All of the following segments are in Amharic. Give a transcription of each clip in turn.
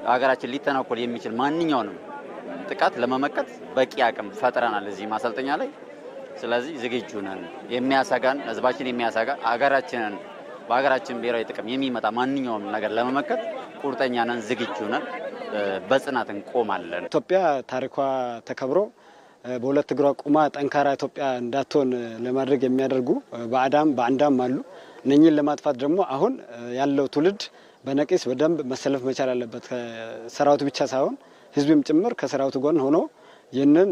ሀገራችን ሊተናኮል የሚችል ማንኛውንም ጥቃት ለመመከት በቂ አቅም ፈጥረናል እዚህ ማሰልጠኛ ላይ። ስለዚህ ዝግጁ ነን። የሚያሰጋን ህዝባችን የሚያሰጋ ሀገራችንን በሀገራችን ብሔራዊ ጥቅም የሚመጣ ማንኛውም ነገር ለመመከት ቁርጠኛ ነን፣ ዝግጁ ነን፣ በጽናት እንቆማለን። ኢትዮጵያ ታሪኳ ተከብሮ በሁለት እግሯ ቁማ ጠንካራ ኢትዮጵያ እንዳትሆን ለማድረግ የሚያደርጉ በአንዳም አሉ። እነኚህን ለማጥፋት ደግሞ አሁን ያለው ትውልድ በነቂስ በደንብ መሰለፍ መቻል አለበት። ሰራዊቱ ብቻ ሳይሆን ህዝብም ጭምር ከሰራዊቱ ጎን ሆኖ ይህንን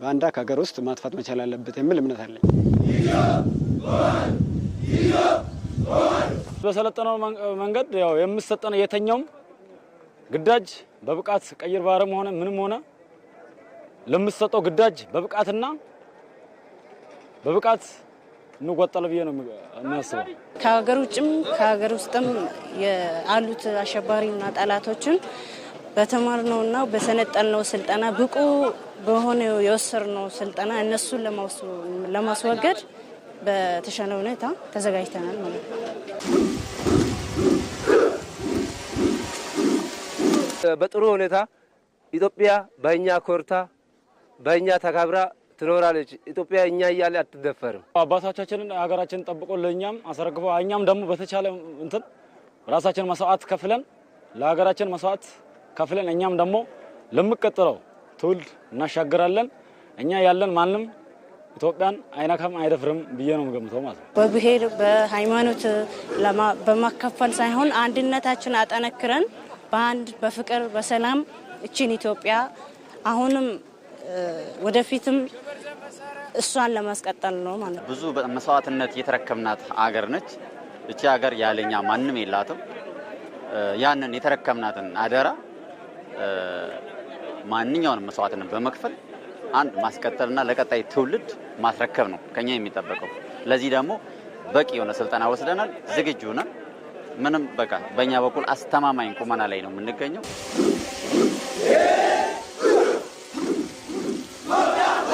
ባንዳ ከሀገር ውስጥ ማጥፋት መቻል አለበት የሚል እምነት አለኝ። በሰለጠነው መንገድ ያው የምሰጠነው የተኛውም ግዳጅ በብቃት ቀይር ባረም ሆነ ምንም ሆነ ለምሰጠው ግዳጅ በብቃትና በብቃት እንወጣለን ብዬ ነው የሚያስበው። ከሀገር ውጭም ከሀገር ውስጥም ያሉት አሸባሪና ጠላቶችን በተማርነውና በሰነጠልነው ስልጠና ብቁ በሆነ የወሰድነው ስልጠና እነሱን ለማስወገድ በተሻለ ሁኔታ ተዘጋጅተናል ማለት ነው። በጥሩ ሁኔታ ኢትዮጵያ በእኛ ኮርታ በእኛ ተከብራ ትኖራለች። ኢትዮጵያ እኛ እያለ አትደፈርም። አባቶቻችንን ሀገራችንን ጠብቆ ለኛም አስረክበው እኛም ደግሞ በተቻለ እንትን ራሳችን መስዋዕት ከፍለን ለሀገራችን መስዋዕት ከፍለን እኛም ደግሞ ለምቀጥለው ትውልድ እናሻግራለን። እኛ ያለን ማንም ኢትዮጵያን አይነካም አይደፍርም ብዬ ነው የምገምተው ማለት ነው። በብሔር በሃይማኖት በማከፈል ሳይሆን አንድነታችን አጠነክረን በአንድ በፍቅር በሰላም እቺን ኢትዮጵያ አሁንም ወደፊትም እሷን ለማስቀጠል ነው ማለት ነው። ብዙ መስዋዕትነት የተረከምናት ሀገር ነች። እቺ ሀገር ያለኛ ማንም የላትም። ያንን የተረከምናትን አደራ ማንኛውንም መስዋዕትነት በመክፈል አንድ ማስቀጠልና ለቀጣይ ትውልድ ማስረከብ ነው ከኛ የሚጠበቀው። ለዚህ ደግሞ በቂ የሆነ ስልጠና ወስደናል፣ ዝግጁ ነን። ምንም በቃ በእኛ በኩል አስተማማኝ ቁመና ላይ ነው የምንገኘው።